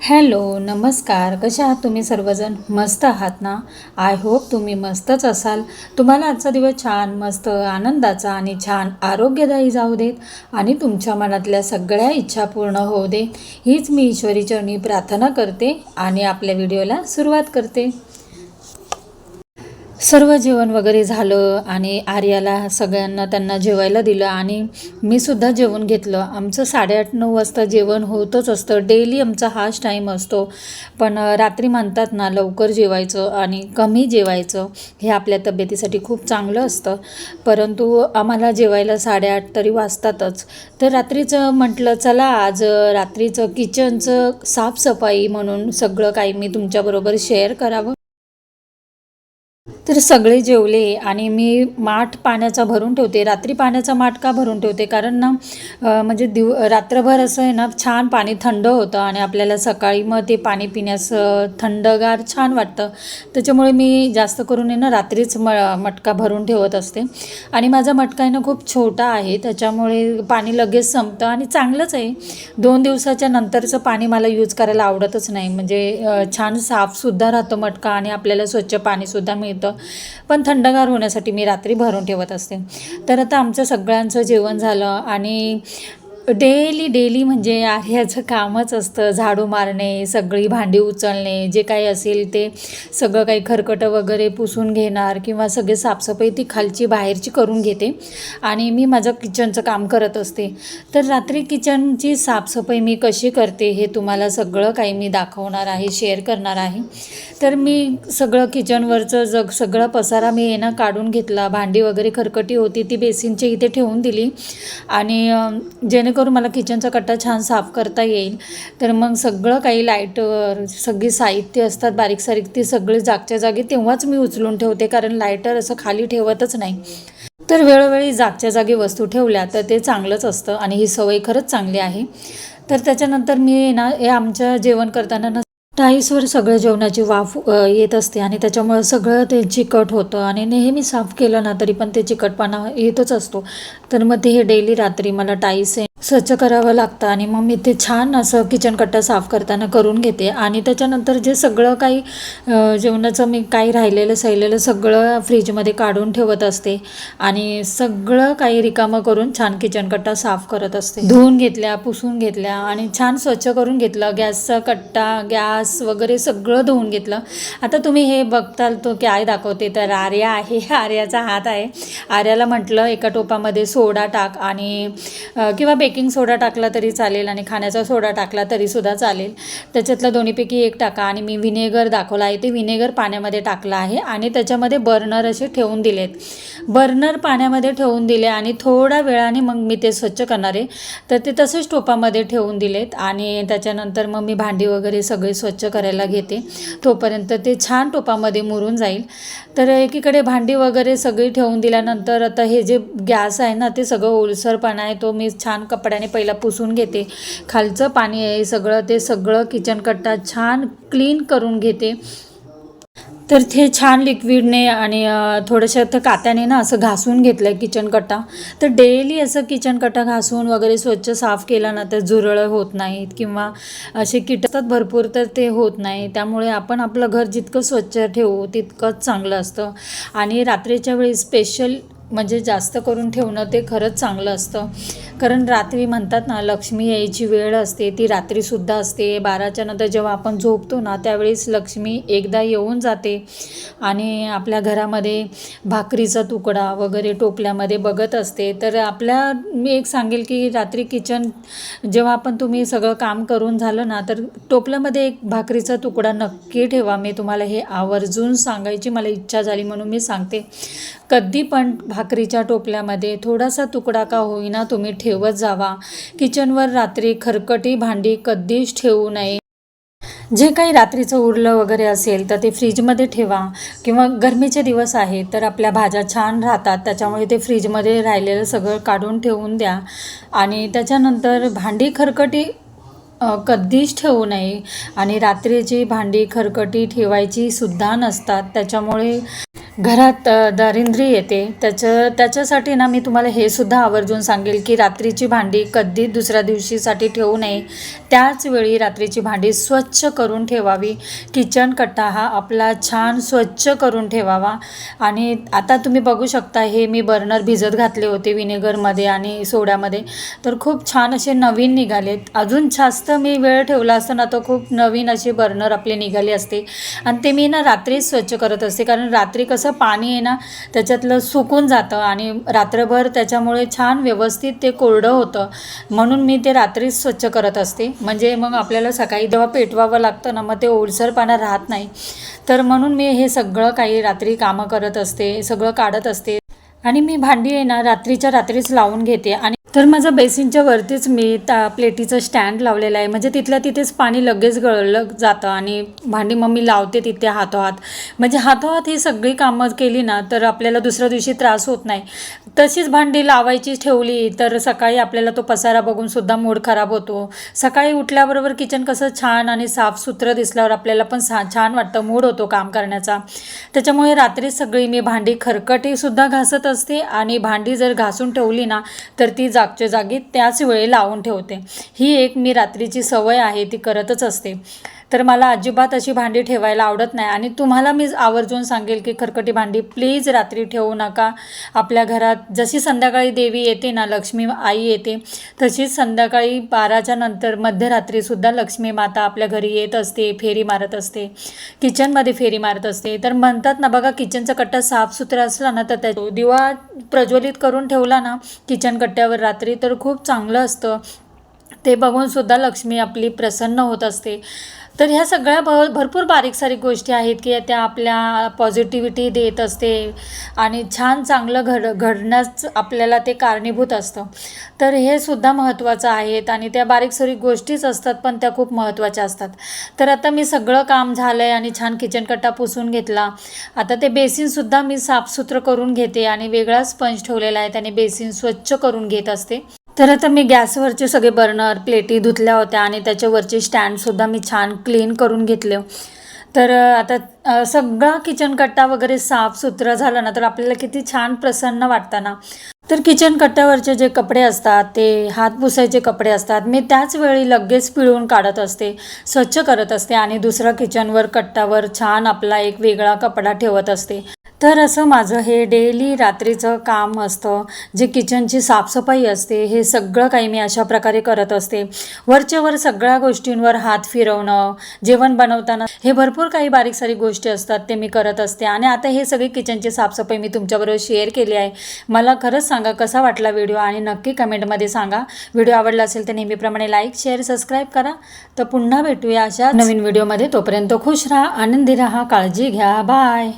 Hello, नमस्कार. कशा आहात तुम्ही सर्वजण? मस्त आहात ना? आय होप तुम्ही मस्तच असाल. तुम्हाला आजचा दिवस छान, मस्त, आनंदाचा आणि छान आरोग्यदायी जाऊ देत आणि तुमच्या मनातल्या सगळ्या इच्छा पूर्ण होऊ दे. हीच मी ईश्वरी चरणी प्रार्थना करते आणि आपल्या व्हिडिओला सुरुवात करते. सर्व जेवण वगैरे झालं आणि आर्याला सगळ्यांना त्यांना जेवायला दिलं आणि मी सुद्धा जेवण घेतलं. आमचं 8:30-9 वाजता जेवण होतच असतं. डेली आमचा हाच टाईम असतो. पण रात्री म्हणतात ना, लवकर जेवायचं आणि कमी जेवायचं हे आपल्या तब्येतीसाठी खूप चांगलं असतं. परंतु आम्हाला जेवायला 8:30 तरी वाजतातच. तर रात्रीचं म्हटलं चला आज रात्रीचं किचनचं साफसफाई म्हणून सगळं काही मी तुमच्याबरोबर शेअर करावं. तर सगळे जेवले आणि मी माठ पाण्याचा भरून ठेवते. रात्री पाण्याचा माठ का भरून ठेवते? कारण ना म्हणजे रात्रभर असं आहे ना, छान पाणी थंड होतं आणि आपल्याला सकाळी मग ते पाणी पिण्यास थंडगार छान वाटतं. त्याच्यामुळे मी जास्त करून आहे ना रात्रीच मटका भरून ठेवत असते. आणि माझा मटका आहे ना खूप छोटा आहे, त्याच्यामुळे पाणी लगेच संपतं आणि चांगलंच आहे. 2 दिवसाच्या नंतरचं पाणी मला यूज करायला आवडतच नाही. म्हणजे छान साफसुद्धा राहतं मटका आणि आपल्याला स्वच्छ पाणीसुद्धा मिळतं. पण थंडगार होण्यासाठी मी रात्री भरून ठेवत असते. तर आता आमचं सगळ्यांचं जेवण झालं आणि डेली म्हणजे आर्याचं कामच असतं. झाडू मारणे, सगळी भांडी उचलणे, जे काही असेल ते सगळं काही खरकटं वगैरे पुसून घेणार किंवा सगळे साफसफाई ती खालची बाहेरची करून घेते आणि मी माझं किचनचं काम करत असते. तर रात्री किचनची साफसफाई मी कशी करते हे तुम्हाला सगळं काही मी दाखवणार आहे, शेअर करणार आहे. तर मी सगळं किचनवरचं सगळा पसारा मी ना काढून घेतला. भांडी वगैरे खरकटी होती ती बेसिनच्या इथे ठेवून दिली आणि जेणेकरून मला किचनचा कट्टा छान साफ करता येईल. तर मग सगळं काही लायटर, सगळी साहित्य असतात बारीक सारीक, ती सगळी जागच्या जागी तेव्हाच मी उचलून ठेवते, कारण लायटर असं खाली ठेवतच नाही. तर वेळोवेळी जागच्या जागी वस्तू ठेवल्या तर ते चांगलंच असतं आणि ही सवय खरंच चांगली आहे. तर त्याच्यानंतर मी ना हे आमचं जेवण करताना ना टाईल्सवर सगळं जेवणाची वाफ येत असते आणि त्याच्यामुळं सगळं ते चिकट होतं आणि नेहमी साफ केलं ना तरी पण ते चिकटपणा येतच असतो. तर मग ते हे डेली रात्री मला टाईल्स स्वच्छ करावं लागतं आणि मग मी ते छान असं किचन कट्टा साफ करताना करून घेते. आणि त्याच्यानंतर जे सगळं काही जेवणाचं मी काही राहिलेलं सहिलेलं सगळं फ्रीजमध्ये काढून ठेवत असते आणि सगळं काही रिकामं करून छान किचन कट्टा साफ करत असते. धुवून घेतल्या, पुसून घेतल्या आणि छान स्वच्छ करून घेतलं. गॅसचा कट्टा, गॅस वगैरे सगळं धुवून घेतलं. आता तुम्ही हे बघताल तो काय दाखवते, तर आर्या आहे, आर्याचा हात आहे. आर्याला म्हटलं एका टोपामध्ये सोडा टाक आणि किंवा बेकिंग सोडा टाकला तरी चालेल आणि खाण्याचा सोडा टाकला तरीसुद्धा चालेल. त्याच्यातलं दोन्हीपैकी एक टाका. आणि मी व्हिनेगर दाखवला आहे, ते व्हिनेगर पाण्यामध्ये टाकलं आहे आणि त्याच्यामध्ये बर्नर असे ठेवून दिलेत. बर्नर पाण्यामध्ये ठेवून दिले आणि थोड्या वेळाने मग मी ते स्वच्छ करणार आहे. तर ते तसेच टोपामध्ये ठेवून दिलेत आणि त्याच्यानंतर मग मी भांडी वगैरे सगळे स्वच्छ करायला घेते. तोपर्यंत ते छान टोपामध्ये मुरून जाईल. तर एकीकडे भांडी वगैरे सगळी ठेवून दिल्यानंतर आता हे जे गॅस आहे ना, ते सगळं ओलसरपणा आहे तो मी छान कपड्याने पहिला पुसून घेते. खालचं पाणी आहे सगळं, ते सगळं किचन कट्टा छान क्लीन करून घेते. तर ते छान लिक्विडने आणि थोडंसं तर कात्याने ना असं घासून घेतलं आहे किचन कट्टा. तर डेली असं किचन कट्टा घासून वगैरे स्वच्छ साफ केला ना तर झुरळं होत नाहीत किंवा असे कीटक असतात भरपूर, तर ते होत नाही. त्यामुळे आपण आपलं घर जितकं स्वच्छ ठेवू तितकंच चांगलं असतं. आणि रात्रीच्या वेळी स्पेशल म्हणजे जास्त करून ठेवणं ते खरंच चांगलं असतं. कारण रात्री म्हणतात ना, लक्ष्मी यायची वेळ असते, ती रात्रीसुद्धा असते. 12च्या नंतर जेव्हा आपण झोपतो ना त्यावेळेस लक्ष्मी एकदा येऊन जाते आणि आपल्या घरामध्ये भाकरीचा तुकडा वगैरे टोपल्यामध्ये बघत असते. तर मी एक सांगेल की रात्री किचन जेव्हा तुम्ही सगळं काम करून झालं ना तर टोपल्यामध्ये एक भाकरीचा तुकडा नक्की ठेवा. मी तुम्हाला हे आवर्जून सांगायची मला इच्छा झाली म्हणून मी सांगते. कधी पण भाकरीच्या टोपल्यामध्ये थोडासा तुकडा का होईना तुम्ही ठेवत जावा. किचनवर रात्री खरकटी भांडी कधीच ठेवू नये. जे काही रात्रीचं उरलं वगैरे असेल तर ते फ्रीजमध्ये ठेवा किंवा गरमीचे दिवस आहेत तर आपल्या भाज्या छान राहतात, त्याच्यामुळे ते फ्रीजमध्ये राहिलेलं सगळं काढून ठेवून द्या. आणि त्याच्यानंतर भांडी खरकटी कधीच ठेवू नये आणि रात्रीची भांडी खरकटी ठेवायची सुद्धा नसतात. त्याच्यामुळे घरात दारिद्र्य येते. त्याच्यासाठी ना मी तुम्हाला हे सुद्धा आवर्जून सांगेल की रात्रीची भांडी कधी दुसऱ्या दिवशीसाठी ठेवू नये. त्याच वेळी रात्रीची भांडी स्वच्छ करून ठेवावी. किचन कट्टा हा आपला छान स्वच्छ करून ठेवावा. आणि आता तुम्ही बघू शकता, हे मी बर्नर भिजत घातले होते विनेगरमध्ये आणि सोड्यामध्ये, तर खूप छान असे नवीन निघालेत. अजून जास्त मी वेळ ठेवला असता ना तर खूप नवीन असे बर्नर आपले निघाले असते. आणि ते मी ना रात्रीच स्वच्छ करत असते, कारण रात्री कसं पाणी आहे ना त्याच्यातलं सुकून जातं आणि रात्रभर त्याच्यामुळे छान व्यवस्थित ते कोरडं होतं. म्हणून मी ते रात्रीच स्वच्छ करत असते. म्हणजे मग आपल्याला सकाळी जेव्हा पेटवावं लागतं ना, मग ते ओलसरपणा राहत नाही. तर म्हणून मी हे सगळं काही रात्री कामं करत असते, सगळं काढत असते. आणि मी भांडी आहे ना रात्रीच्या रात्रीच लावून घेते. आणि तर माझं बेसिनच्या वरतीच मी प्लेटीचं स्टँड लावलेलं आहे, म्हणजे तिथल्या तिथेच पाणी लगेच गळलं जातं आणि भांडी मग मी लावते तिथे हातोहात. म्हणजे हातोहात ही सगळी कामं केली ना तर आपल्याला दुसऱ्या दिवशी त्रास होत नाही. तशीच भांडी लावायची ठेवली तर सकाळी आपल्याला तो पसारा बघून सुद्धा मूड खराब होतो. सकाळी उठल्याबरोबर किचन कसं छान आणि साफसुथरं दिसल्यावर आपल्याला पण छान वाटतं, मूड होतो काम करण्याचा. त्याच्यामुळे रात्री सगळी मी भांडी खरकटीसुद्धा घासत असते आणि भांडी जर घासून ठेवली ना तर ती जागच्या जागी त्याच वेळी लावून ठेवते. ही एक मी रात्रीची सवय आहे, ती करतच असते. तर मला अजिबात अशी भांडी ठेवायला आवडत नाही. आणि तुम्हाला मी आवर्जून सांगेल की खरकटी भांडी प्लीज रात्री ठेवू नका. आपल्या घरात जशी संध्याकाळी देवी येते ना, लक्ष्मी आई येते, तशीच संध्याकाळी 12च्या नंतर मध्यरात्रीसुद्धा लक्ष्मी माता आपल्या घरी येत असते, फेरी मारत असते, किचनमध्ये फेरी मारत असते. तर म्हणतात ना बघा, किचनचा कट्टा साफसुथरा असला ना तर त्या दिवा प्रज्वलित करून ठेवला ना किचन कट्ट्यावर रात्री तर खूप चांगलं असतं. ते बघूनसुद्धा लक्ष्मी आपली प्रसन्न होत असते. तर ह्या सगळ्या भरपूर बारीक सारीक गोष्टी आहेत की त्या आपल्या पॉझिटिव्हिटी देत असते आणि छान चांगलं घडण्यास आपल्याला ते कारणीभूत असतं. तर हे सुद्धा महत्त्वाचं आहेत आणि त्या बारीक सारीक गोष्टीच असतात पण त्या खूप महत्त्वाच्या असतात. तर आता मी सगळं काम झालं आहे आणि छान किचन कट्टा पुसून घेतला. आता ते बेसिनसुद्धा मी साफसुथरं करून घेते आणि वेगळा स्पंज ठेवलेला आहे, त्याने बेसिन स्वच्छ करून घेत असते. तर आता मी गॅसवरचे सगळे बर्नर प्लेटी धुतल्या होत्या आणि त्याच्यावरचे स्टँडसुद्धा मी छान क्लीन करून घेतले. तर आता सगळा किचन कट्टा वगैरे साफसुथरं झालं ना तर आपल्याला किती छान प्रसन्न वाटतं ना. तर किचन कट्ट्यावरचे जे कपडे असतात ते हात पुसायचे कपडे असतात, मी त्याच वेळी लगेच पिळून काढत असते, स्वच्छ करत असते आणि दुसरा किचनवर कट्ट्यावर छान आपला एक वेगळा कपडा ठेवत असते. तर असं माझं हे डेली रात्रीचं काम असतं. जे किचनची साफसफाई असते हे सगळं काही मी अशा प्रकारे करत असते. वरच्यावर सगळ्या गोष्टींवर हात फिरवणं, जेवण बनवताना हे भरपूर काही बारीक सारीक गोष्टी असतात ते मी करत असते. आणि आता हे सगळी किचनची साफसफाई मी तुमच्याबरोबर शेअर केली आहे. मला खरंच सांगा कसा वाटला व्हिडिओ आणि नक्की कमेंटमध्ये सांगा. व्हिडिओ आवडला असेल तर नेहमीप्रमाणे लाईक शेअर सबस्क्राईब करा. तर पुन्हा भेटूया अशा नवीन व्हिडिओमध्ये. तोपर्यंत खुश राहा, आनंदी राहा, काळजी घ्या. बाय.